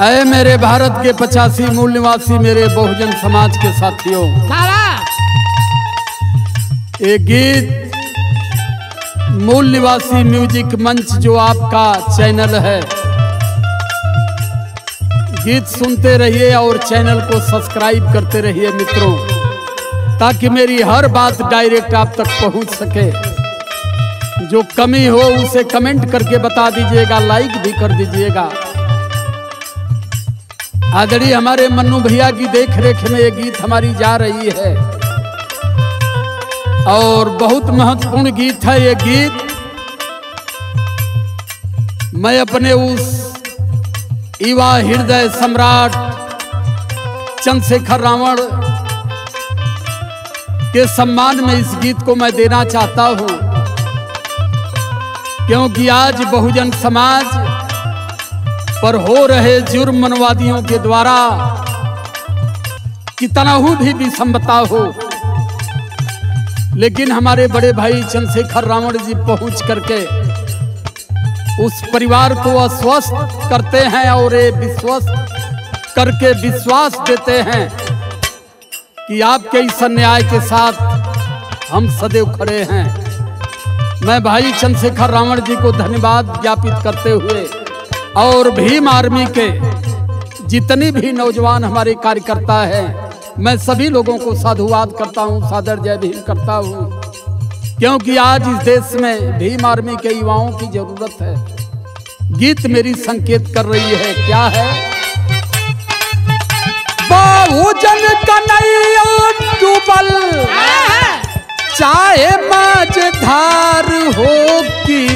ऐ मेरे भारत के 85 मूल निवासी मेरे बहुजन समाज के साथियों, एक गीत मूल निवासी म्यूजिक मंच जो आपका चैनल है, गीत सुनते रहिए और चैनल को सब्सक्राइब करते रहिए मित्रों, ताकि मेरी हर बात डायरेक्ट आप तक पहुंच सके। जो कमी हो उसे कमेंट करके बता दीजिएगा, लाइक भी कर दीजिएगा। आदरणीय हमारे मन्नू भैया की देखरेख में ये गीत हमारी जा रही है और बहुत महत्वपूर्ण गीत है ये गीत। मैं अपने उस युवा हृदय सम्राट चंद्रशेखर रावण के सम्मान में इस गीत को मैं देना चाहता हूं, क्योंकि आज बहुजन समाज पर हो रहे जुर्म मनवादियों के द्वारा कितना भी विषमता हो, लेकिन हमारे बड़े भाई चंद्रशेखर रावण जी पहुंच करके उस परिवार को आश्वस्त करते हैं और ये विश्वास करके विश्वास देते हैं कि आपके इस अन्याय के साथ हम सदैव खड़े हैं। मैं भाई चंद्रशेखर रावण जी को धन्यवाद ज्ञापित करते हुए और भीम आर्मी के जितने भी नौजवान हमारे कार्यकर्ता हैं, मैं सभी लोगों को साधुवाद करता हूं, सादर जय भीम करता हूं, क्योंकि आज इस देश में भीम आर्मी के युवाओं की जरूरत है। गीत मेरी संकेत कर रही है, क्या है? बहुजन कन्हैया डूबल चाहे माझधार हो की,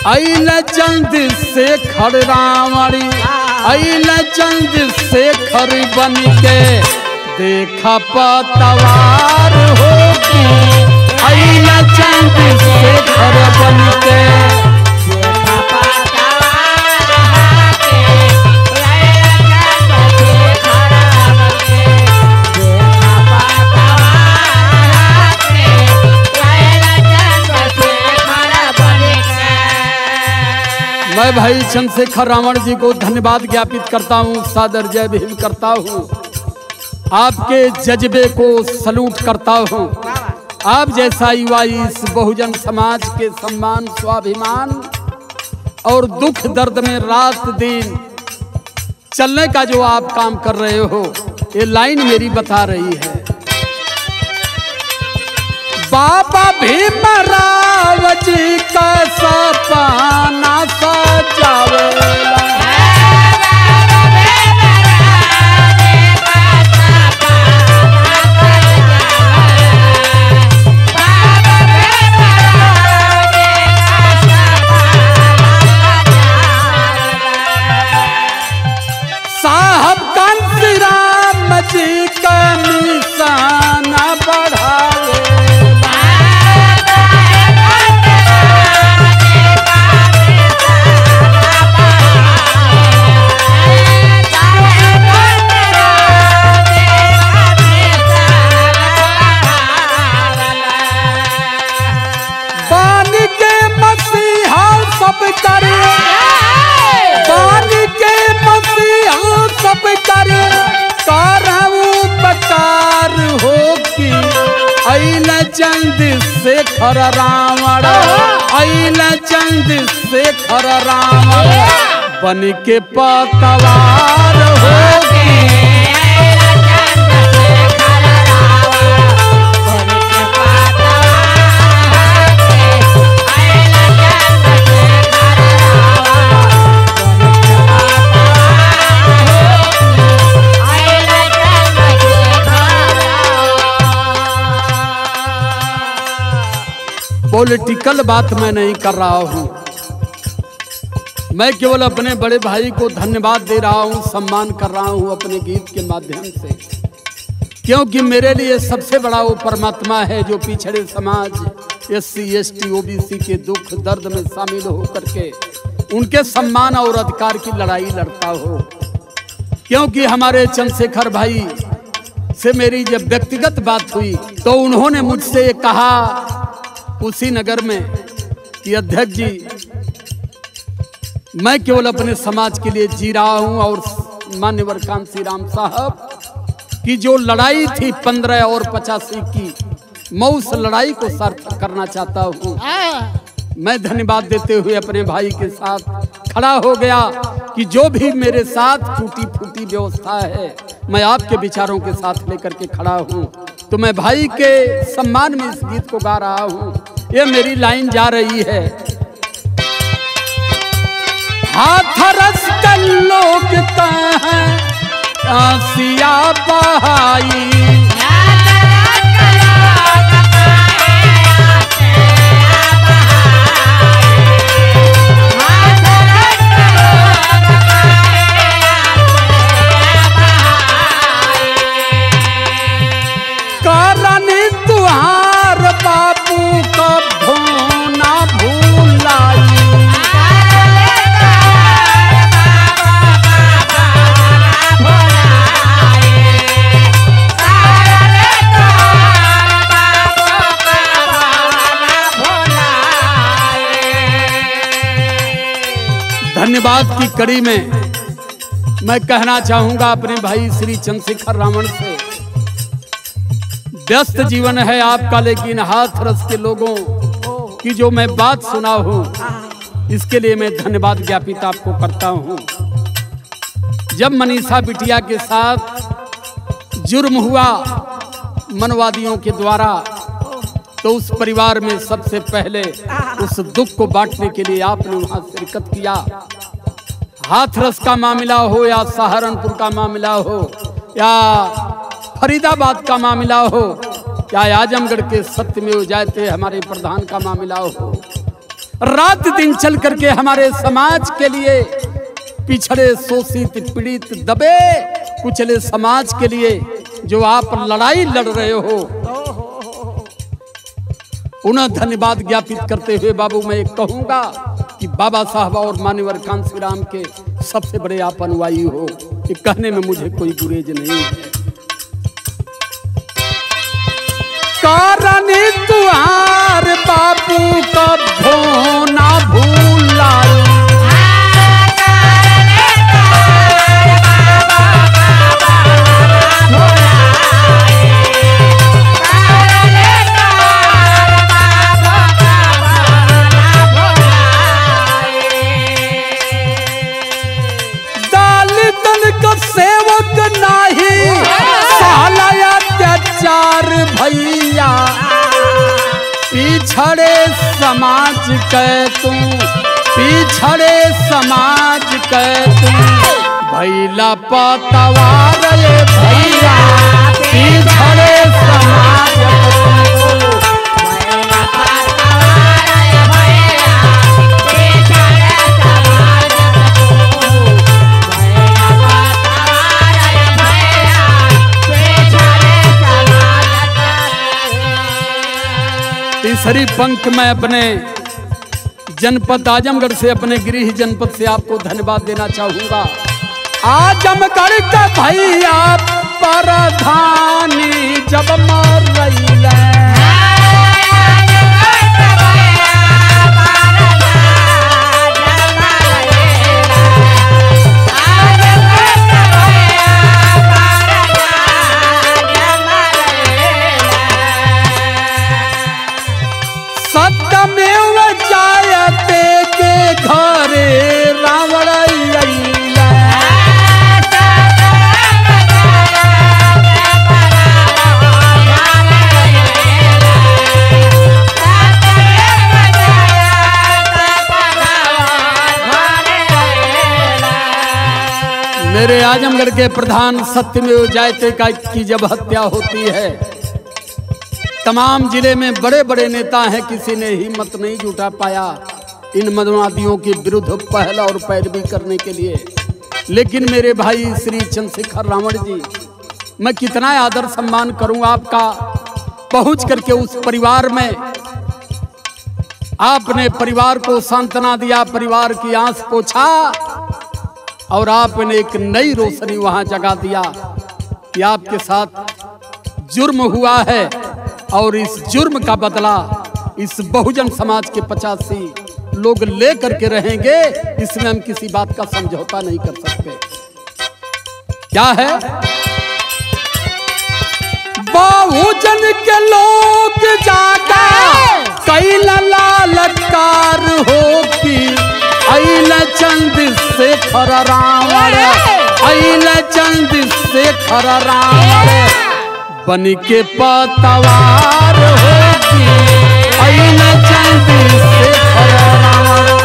अइल चंद्रशेखर रावण, अइल चंद्रशेखर बन के देखा पतवार हो की, अइल चंद्रशेखर बन के देखा पतवार मैं भाई चंद्रशेखर रावण जी को धन्यवाद ज्ञापित करता हूं, सादर जय भीम करता हूं, आपके जज्बे को सलूट करता हूं। आप जैसा युवा इस बहुजन समाज के सम्मान, स्वाभिमान और दुख दर्द में रात दिन चलने का जो आप काम कर रहे हो, ये लाइन मेरी बता रही है। बाबा भीमराव जी का सपना सजावेला, साहब कांशीराम जी का निशाना बढ़ावे, चंद्रशेखर रावण, अइल चंद्रशेखर रावण बन के पतवार होगी, पॉलिटिकल बात मैं नहीं कर रहा हूं, मैं केवल अपने बड़े भाई को धन्यवाद दे रहा हूं, सम्मान कर रहा हूं अपने गीत के माध्यम से, क्योंकि मेरे लिए सबसे बड़ा वो परमात्मा है जो पिछड़े समाज, SC ST OBC के दुख दर्द में शामिल होकर के उनके सम्मान और अधिकार की लड़ाई लड़ता हो। क्योंकि हमारे चंद्रशेखर भाई से मेरी जब व्यक्तिगत बात हुई तो उन्होंने मुझसे कहा उसी नगर में कि अध्यक्ष जी मैं केवल अपने समाज के लिए जी रहा हूं और मान्यवर कांसी राम साहब की जो लड़ाई थी 15 और 85 की, मैं उस लड़ाई को सार्थक करना चाहता हूं। मैं धन्यवाद देते हुए अपने भाई के साथ खड़ा हो गया कि जो भी मेरे साथ टूटी फूटी व्यवस्था है, मैं आपके विचारों के साथ लेकर के खड़ा हूं। तो मैं भाई के सम्मान में इस गीत को गा रहा हूं। ये मेरी लाइन जा रही है। हाथरस के लोग कहें आसिया बहाई, करनी तुहार बाबू का भोना भूलाई। धन्यवाद की कड़ी में मैं कहना चाहूंगा अपने भाई श्री चंद्रशेखर रावण से, व्यस्त जीवन है आपका, लेकिन हाथरस के लोगों की जो मैं बात सुना हूं, इसके लिए मैं धन्यवाद ज्ञापित आपको करता हूं। जब मनीषा बिटिया के साथ जुर्म हुआ मनवादियों के द्वारा, तो उस परिवार में सबसे पहले उस दुख को बांटने के लिए आपने वहां शिरकत किया। हाथरस का मामला हो या सहारनपुर का मामला हो या फरीदाबाद का मामला हो या आजमगढ़ के सत्यमेव जयते हमारे प्रधान का मामला हो, रात दिन चल करके हमारे समाज के लिए, पिछड़े शोषित पीड़ित दबे कुचले समाज के लिए जो आप लड़ाई लड़ रहे हो, उन्हें धन्यवाद ज्ञापित करते हुए बाबू मैं कहूंगा कि बाबा साहब और मान्यवर कांसी राम के सबसे बड़े आप अनुयायी हो, ये कहने में मुझे कोई गुरेज नहीं है। करनी तुहार बाबू का भोना भूलाई, सेवक नाही सहलाया अत्याचार भैया, पिछड़े समाज के तू, पिछड़े समाज के तू भैला पतवार ये भैया, पिछड़े समाज के तू भैला पतवार ये भैया, पिछड़े समाज के तू तीसरी पंख में अपने जनपद आजमगढ़ से, अपने गृह जनपद से आपको धन्यवाद देना चाहूंगा। आजमगढ़ के भैया प्रधानी जब मर रही सत्यमेव जयते के घरे रावण अइला, मेरे आजमगढ़ के प्रधान सत्यमेव जयते का की जब हत्या होती है, तमाम जिले में बड़े बड़े नेता हैं, किसी ने हिम्मत नहीं जुटा पाया इन मनवादियों के विरुद्ध पहल और पैरवी करने के लिए। लेकिन मेरे भाई श्री चंद्रशेखर रावण जी, मैं कितना आदर सम्मान करूं आपका, पहुंच करके उस परिवार में आपने परिवार को सांत्वना दिया, परिवार की आंस पोछा और आपने एक नई रोशनी वहां जगा दिया कि आपके साथ जुर्म हुआ है और इस जुर्म का बदला इस बहुजन समाज के 85 लोग ले करके रहेंगे, इसमें हम किसी बात का समझौता नहीं कर सकते। क्या है? बहुजन के लोग जागा कई ललकार हो की अइल चंद से खर रावण, अइल चंद से खर रावण बन के पतवार होगी, अइल चंद से खर रावण।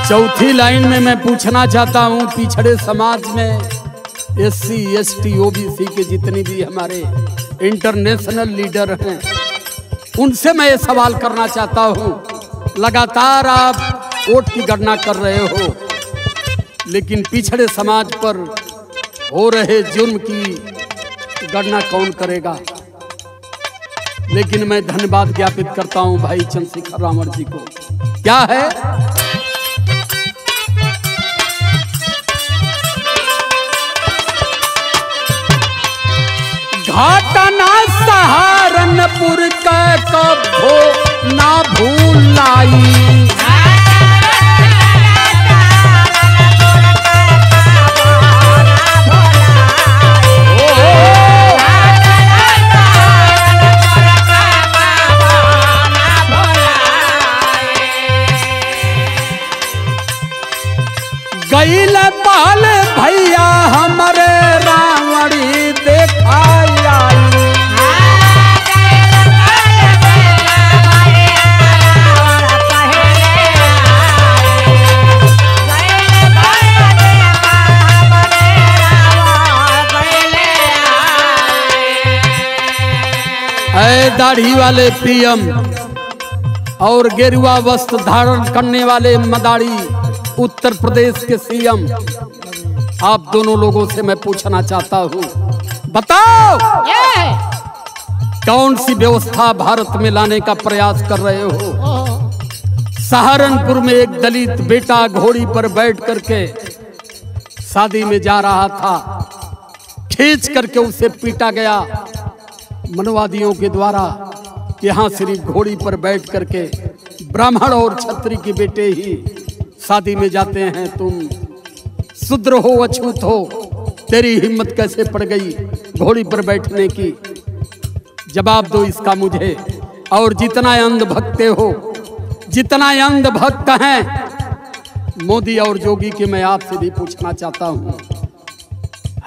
चौथी लाइन में मैं पूछना चाहता हूं, पिछड़े समाज में SC ST OBC के जितने भी हमारे इंटरनेशनल लीडर हैं, उनसे मैं ये सवाल करना चाहता हूं। लगातार आप वोट की गणना कर रहे हो, लेकिन पिछड़े समाज पर हो रहे जुर्म की गणना कौन करेगा? लेकिन मैं धन्यवाद ज्ञापित करता हूं भाई चंद्रशेखर रावण जी को। क्या है? घटना सहारनपुर का कभो ना भूलाई, गईल पाल भैया हमारे रावणी देखाई, दाढ़ी वाले PM और गेरुआ वस्त्र धारण करने वाले मदारी उत्तर प्रदेश के CM, आप दोनों लोगों से मैं पूछना चाहता हूं, बताओ कौन सी व्यवस्था भारत में लाने का प्रयास कर रहे हो? सहारनपुर में एक दलित बेटा घोड़ी पर बैठ करके शादी में जा रहा था, खींच करके उसे पीटा गया मनवादियों के द्वारा। यहाँ सिर्फ घोड़ी पर बैठ करके ब्राह्मण और क्षत्रिय के बेटे ही शादी में जाते हैं। तुम शूद्र हो, अछूत हो, तेरी हिम्मत कैसे पड़ गई घोड़ी पर बैठने की? जवाब दो इसका मुझे। और जितना अंधभक्त हो, जितना अंधभक्त हैं मोदी और जोगी के, मैं आपसे भी पूछना चाहता हूं,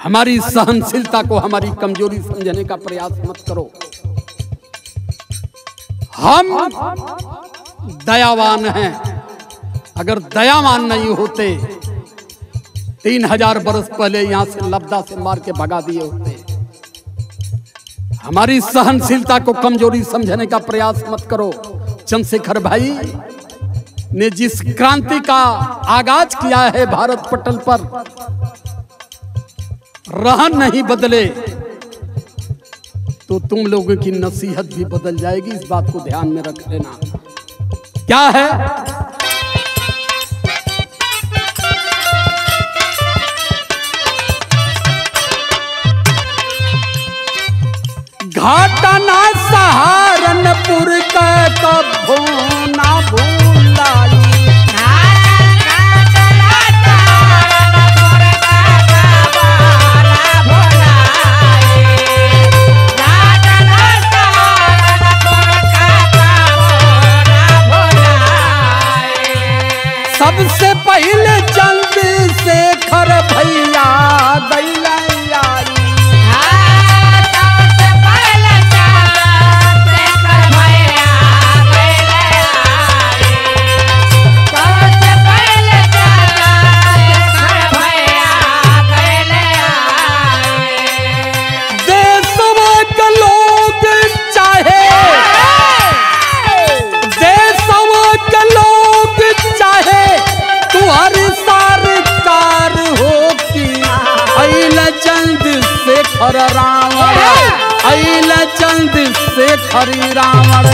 हमारी सहनशीलता को हमारी कमजोरी समझने का प्रयास मत करो। हम दयावान हैं, अगर दयावान नहीं होते 3000 बरस पहले यहां से लब्धा से मार के भगा दिए होते। हमारी सहनशीलता को कमजोरी समझने का प्रयास मत करो। चंद्रशेखर भाई ने जिस क्रांति का आगाज किया है भारत पटल पर, रहन नहीं बदले तो तुम लोगों की नसीहत भी बदल जाएगी, इस बात को ध्यान में रख लेना। क्या है? घटना सहारनपुर का कभो ना भूलाई, सबसे पहले चंद्रशेखर भैया दैला यारी, सबसे पहले चंद्रशेखर भैया दैला यारी, सबसे पहले चंद्रशेखर भैया दैला यारी। देशवा के लोग चाहे, देशवा के लोग चाहे तुम्हारी सरकार हो की अइल चंद्रशेखर रावण, अइल चंद्रशेखर रावण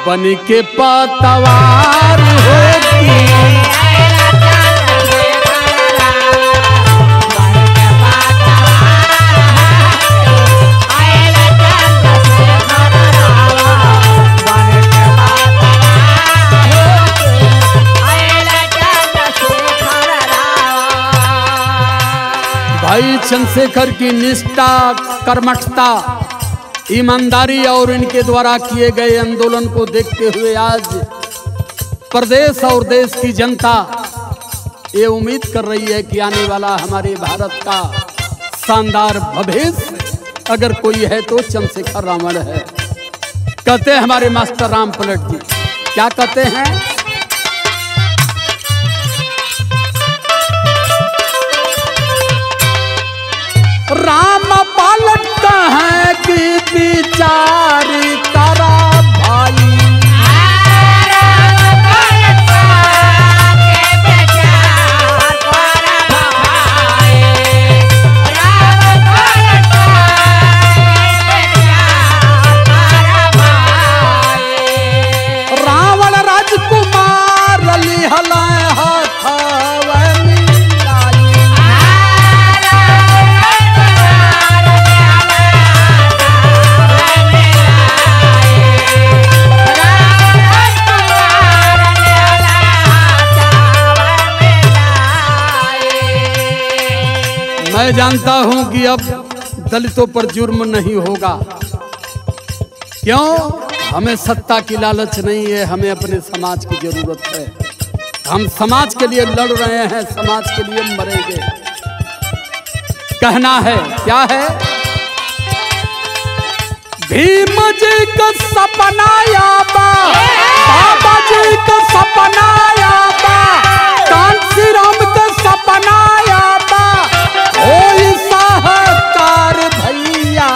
बन के पतवार होती भाई चंद्रशेखर की निष्ठा, कर्मठता, ईमानदारी और इनके द्वारा किए गए आंदोलन को देखते हुए आज प्रदेश और देश की जनता ये उम्मीद कर रही है कि आने वाला हमारे भारत का शानदार भविष्य अगर कोई है तो चंद्रशेखर रावण है। कहते हैं हमारे मास्टर राम पलट जी, क्या कहते हैं? राम पलट है कि विचार करा भाई, रावण राजकुमार लिहला मैं जानता हूं कि अब दलितों पर जुर्म नहीं होगा। क्यों? हमें सत्ता की लालच नहीं है, हमें अपने समाज की जरूरत है। हम समाज के लिए लड़ रहे हैं, समाज के लिए मरेंगे। कहना है क्या है? भीम जी का सपना याबा, बाबा जी का सपना याबा, कांसी राम का सपना याबा, ओई सहकार भैया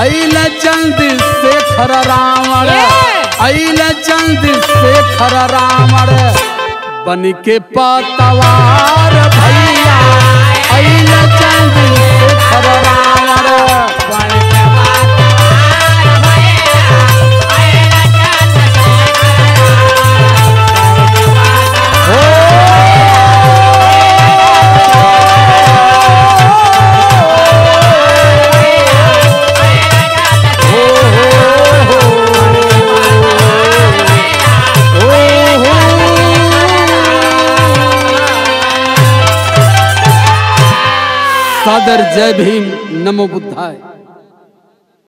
अइल चंद्रशेखर रावण, अइल चंद्रशेखर रावण बन के पतवार भैया अइल चंद्रशेखर रावण बन के सादर जय भीम, नमो बुद्धाय।